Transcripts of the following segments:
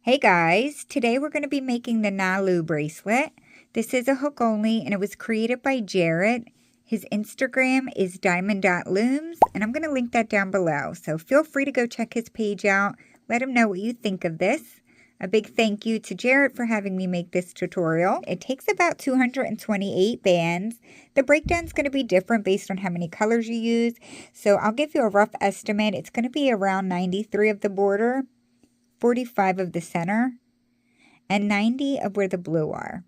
Hey guys, today we're going to be making the Nalu bracelet. This is a hook only and it was created by Jared. His Instagram is Diamond.looms and I'm going to link that down below. So feel free to go check his page out. Let him know what you think of this. A big thank you to Jared for having me make this tutorial. It takes about 228 bands. The breakdown is going to be different based on how many colors you use. So I'll give you a rough estimate. It's going to be around 93 of the border, 45 of the center, and 90 of where the blue are.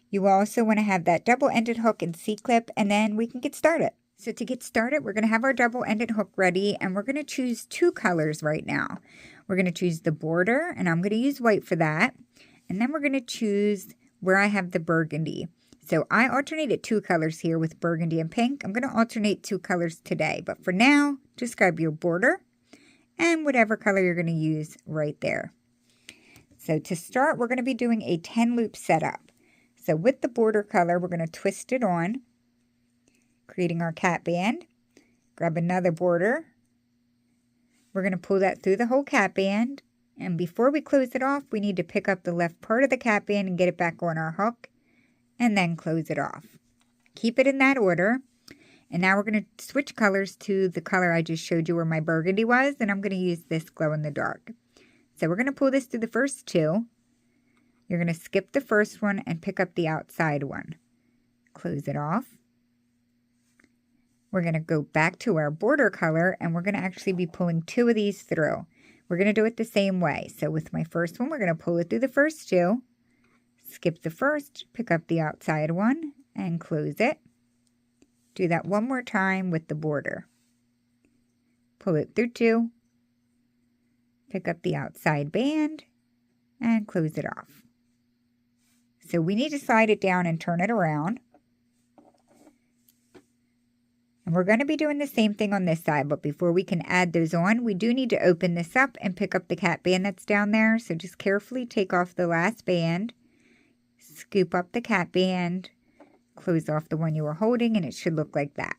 You also want to have that double-ended hook and C-clip, and then we can get started. So to get started, we're going to have our double-ended hook ready, and we're going to choose two colors right now. We're going to choose the border, and I'm going to use white for that. And then we're going to choose where I have the burgundy. So I alternated two colors here with burgundy and pink. I'm going to alternate two colors today, but for now, just grab your border and whatever color you're going to use right there. So to start, we're going to be doing a 10 loop setup. So with the border color, we're going to twist it on, creating our cat band. Grab another border. We're going to pull that through the whole cat band. And before we close it off, we need to pick up the left part of the cat band and get it back on our hook, and then close it off. Keep it in that order. And now we're going to switch colors to the color I just showed you where my burgundy was, and I'm going to use this glow in the dark. So we're going to pull this through the first two. You're going to skip the first one and pick up the outside one. Close it off. We're going to go back to our border color, and we're going to actually be pulling two of these through. We're going to do it the same way. So with my first one, we're going to pull it through the first two, skip the first, pick up the outside one, and close it. Do that one more time with the border. Pull it through two, pick up the outside band, and close it off. So we need to slide it down and turn it around. And we're going to be doing the same thing on this side, but before we can add those on, we do need to open this up and pick up the cat band that's down there. So just carefully take off the last band, scoop up the cat band, close off the one you were holding, and it should look like that.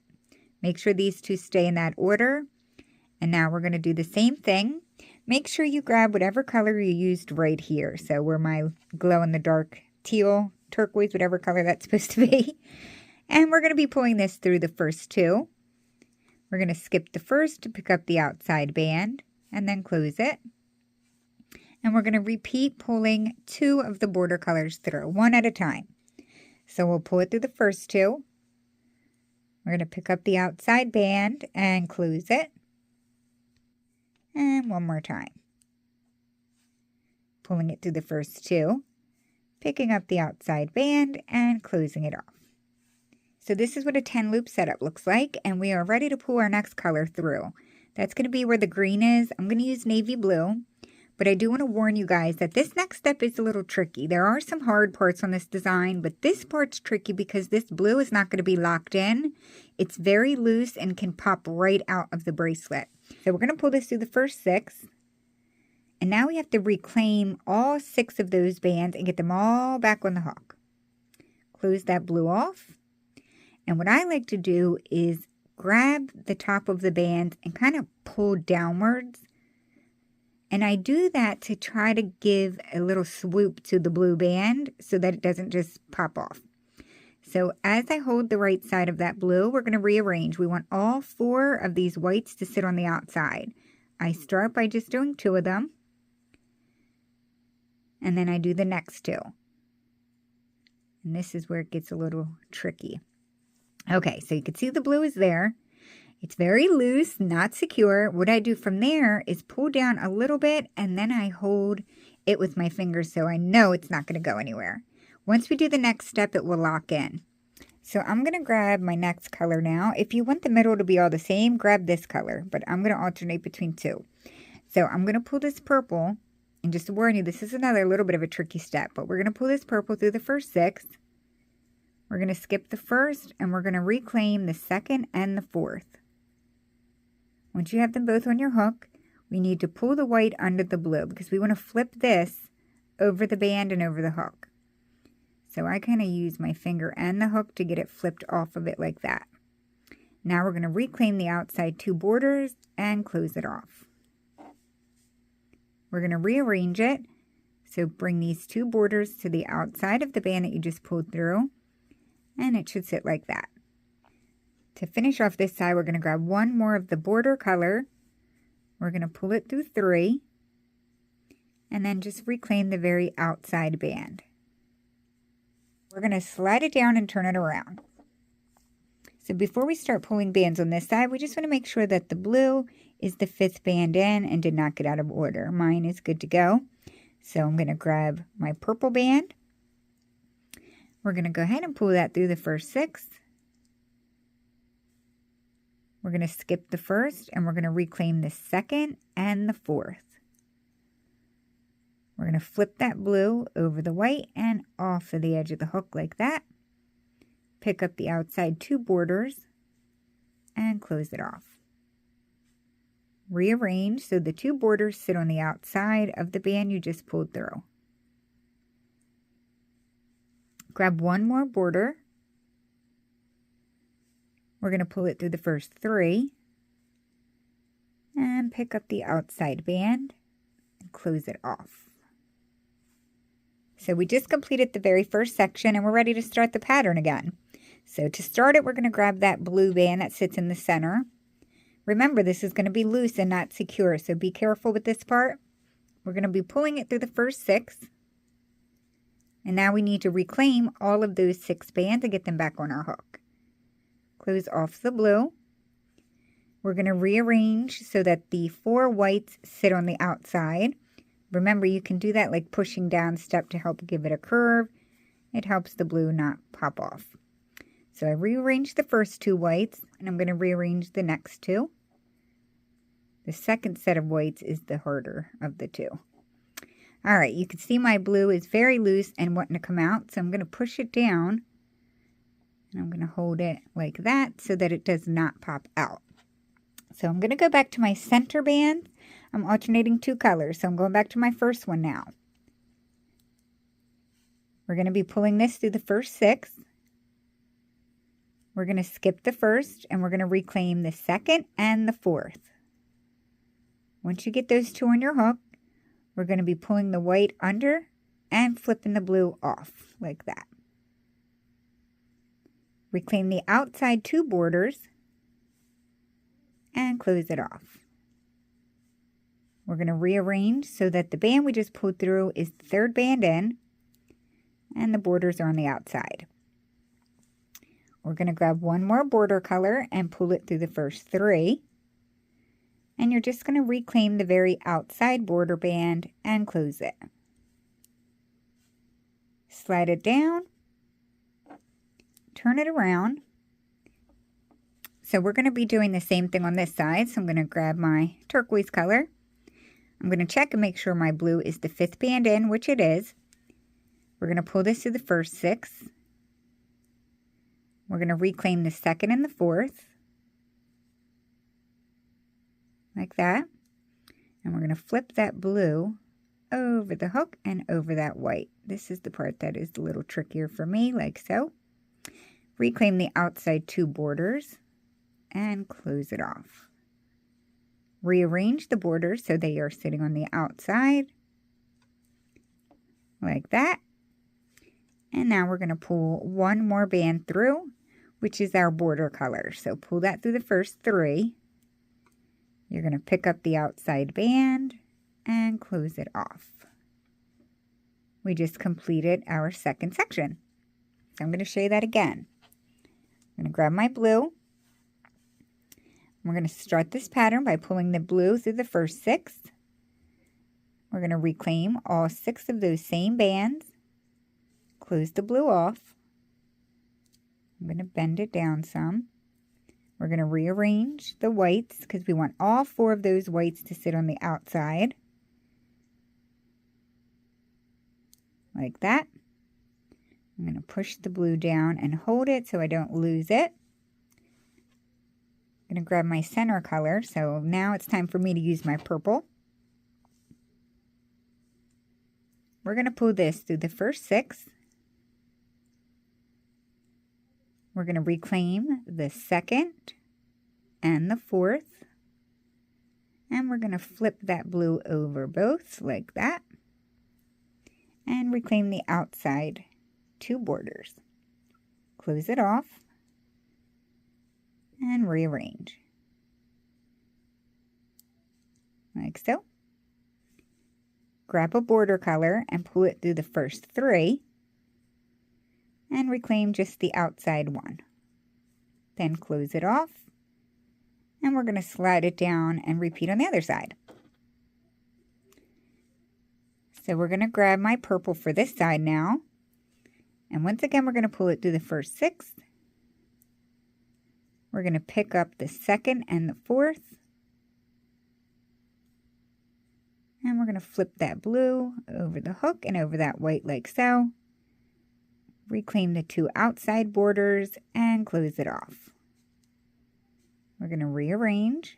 Make sure these two stay in that order. And now we're going to do the same thing. Make sure you grab whatever color you used right here. So where my glow in the dark teal, turquoise, whatever color that's supposed to be. And we're going to be pulling this through the first two. We're going to skip the first to pick up the outside band and then close it. And we're going to repeat pulling two of the border colors through, one at a time. So we'll pull it through the first two. We're going to pick up the outside band and close it. And one more time. Pulling it through the first two, picking up the outside band and closing it off. So this is what a 10 loop setup looks like, and we are ready to pull our next color through. That's going to be where the green is. I'm going to use navy blue. But I do want to warn you guys that this next step is a little tricky. There are some hard parts on this design, but this part's tricky because this blue is not going to be locked in. It's very loose and can pop right out of the bracelet. So we're going to pull this through the first six. And now we have to reclaim all six of those bands and get them all back on the hook. Close that blue off. And what I like to do is grab the top of the band and kind of pull downwards. And I do that to try to give a little swoop to the blue band so that it doesn't just pop off. So as I hold the right side of that blue, we're going to rearrange. We want all four of these whites to sit on the outside. I start by just doing two of them. And then I do the next two. And this is where it gets a little tricky. Okay, so you can see the blue is there. It's very loose, not secure. What I do from there is pull down a little bit and then I hold it with my fingers so I know it's not going to go anywhere. Once we do the next step, it will lock in. So I'm going to grab my next color now. If you want the middle to be all the same, grab this color, but I'm going to alternate between two. So I'm going to pull this purple, and just to warn you, this is another little bit of a tricky step, but we're going to pull this purple through the first six. We're going to skip the first, and we're going to reclaim the second and the fourth. Once you have them both on your hook, we need to pull the white under the blue because we want to flip this over the band and over the hook. So I kind of use my finger and the hook to get it flipped off of it like that. Now we're going to reclaim the outside two borders and close it off. We're going to rearrange it. So bring these two borders to the outside of the band that you just pulled through, and it should sit like that. To finish off this side, we're going to grab one more of the border color. We're going to pull it through 3, and then just reclaim the very outside band. We're going to slide it down and turn it around. So before we start pulling bands on this side, we just want to make sure that the blue is the 5th band in and did not get out of order. Mine is good to go. So I'm going to grab my purple band. We're going to go ahead and pull that through the first 6. We're going to skip the first, and we're going to reclaim the 2nd and the 4th. We're going to flip that blue over the white and off of the edge of the hook like that. Pick up the outside 2 borders and close it off. Rearrange so the 2 borders sit on the outside of the band you just pulled through. Grab one more border. We're going to pull it through the first 3 and pick up the outside band and close it off. So we just completed the very first section and we're ready to start the pattern again. So to start it, we're going to grab that blue band that sits in the center. Remember, this is going to be loose and not secure, so be careful with this part. We're going to be pulling it through the first 6. And now we need to reclaim all of those 6 bands and get them back on our hook. Close off the blue. We're going to rearrange so that the 4 whites sit on the outside. Remember, you can do that like pushing down step to help give it a curve. It helps the blue not pop off. So I rearranged the first 2 whites, and I'm going to rearrange the next 2. The second set of whites is the harder of the 2. All right, you can see my blue is very loose and wanting to come out, so I'm going to push it down, and I'm going to hold it like that so that it does not pop out. So I'm going to go back to my center band. I'm alternating 2 colors, so I'm going back to my first one now. We're going to be pulling this through the first 6. We're going to skip the first, and we're going to reclaim the 2nd and the 4th. Once you get those 2 on your hook, we're going to be pulling the white under and flipping the blue off like that. Reclaim the outside 2 borders and close it off. We're going to rearrange so that the band we just pulled through is the 3rd band in and the borders are on the outside. We're going to grab one more border color and pull it through the first 3. And you're just going to reclaim the very outside border band and close it. Slide it down. Turn it around. So we're going to be doing the same thing on this side. So I'm going to grab my turquoise color. I'm going to check and make sure my blue is the 5th band in, which it is. We're going to pull this through the first 6. We're going to reclaim the 2nd and the 4th, like that. And we're going to flip that blue over the hook and over that white. This is the part that is a little trickier for me, like so. Reclaim the outside 2 borders and close it off. Rearrange the borders so they are sitting on the outside, like that. And now we're going to pull one more band through, which is our border color. So pull that through the first 3. You're going to pick up the outside band and close it off. We just completed our second section. So I'm going to show you that again. I'm going to grab my blue. We're going to start this pattern by pulling the blue through the first 6. We're going to reclaim all 6 of those same bands. Close the blue off. I'm going to bend it down some. We're going to rearrange the whites because we want all 4 of those whites to sit on the outside. Like that. I'm going to push the blue down and hold it so I don't lose it. I'm going to grab my center color. So now it's time for me to use my purple. We're going to pull this through the first 6. We're going to reclaim the 2nd and the 4th. And we're going to flip that blue over both like that. And reclaim the outside 2 borders. Close it off. And rearrange. Like so. Grab a border color and pull it through the first 3. And reclaim just the outside 1. Then close it off. And we're going to slide it down and repeat on the other side. So we're going to grab my purple for this side now. And once again, we're going to pull it through the first 6. We're going to pick up the 2nd and the 4th. And we're going to flip that blue over the hook and over that white like so. Reclaim the 2 outside borders and close it off. We're going to rearrange.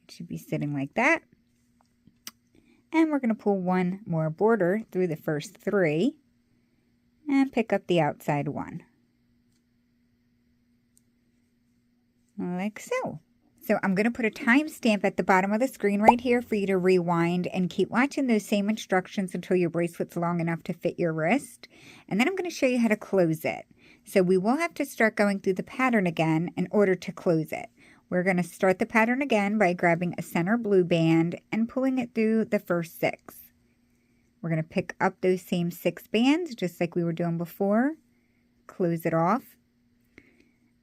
It should be sitting like that. And we're going to pull 1 more border through the first 3 and pick up the outside 1. Like so. So I'm going to put a timestamp at the bottom of the screen right here for you to rewind and keep watching those same instructions until your bracelet's long enough to fit your wrist. And then I'm going to show you how to close it. So we will have to start going through the pattern again in order to close it. We're going to start the pattern again by grabbing a center blue band and pulling it through the first 6. We're going to pick up those same 6 bands just like we were doing before. Close it off.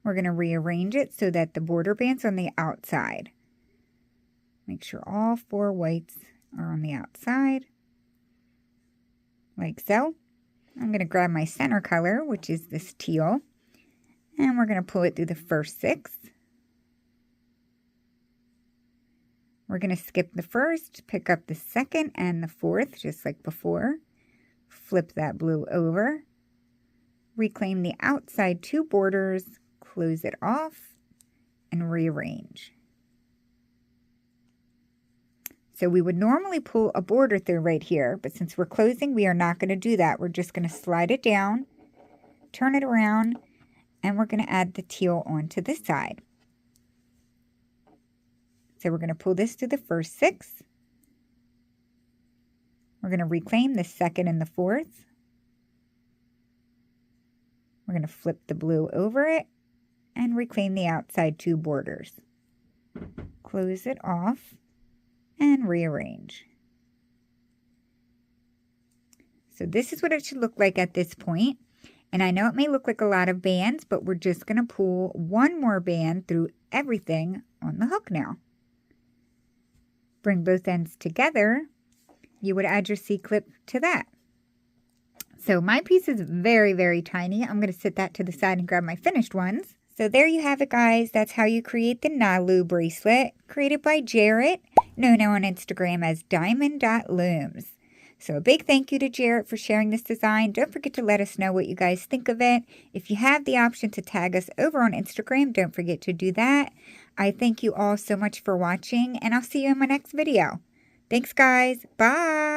We're going to rearrange it so that the border band's on the outside. Make sure all 4 whites are on the outside. Like so. I'm going to grab my center color, which is this teal, and we're going to pull it through the first 6. We're going to skip the first, pick up the 2nd and the 4th, just like before. Flip that blue over. Reclaim the outside 2 borders, close it off, and rearrange. So we would normally pull a border through right here, but since we're closing, we are not going to do that. We're just going to slide it down, turn it around, and we're going to add the teal onto this side. So we're going to pull this through the first 6. We're going to reclaim the 2nd and the 4th. We're going to flip the blue over it and reclaim the outside 2 borders. Close it off and rearrange. So this is what it should look like at this point. And I know it may look like a lot of bands, but we're just going to pull 1 more band through everything on the hook now. Bring both ends together. You would add your C-clip to that. So my piece is very, very tiny. I'm going to set that to the side and grab my finished ones. So there you have it, guys. That's how you create the Nalu bracelet, created by Jared, known on Instagram as Diamond.looms. So a big thank you to Jared for sharing this design. Don't forget to let us know what you guys think of it. If you have the option to tag us over on Instagram, don't forget to do that. I thank you all so much for watching, and I'll see you in my next video. Thanks, guys. Bye.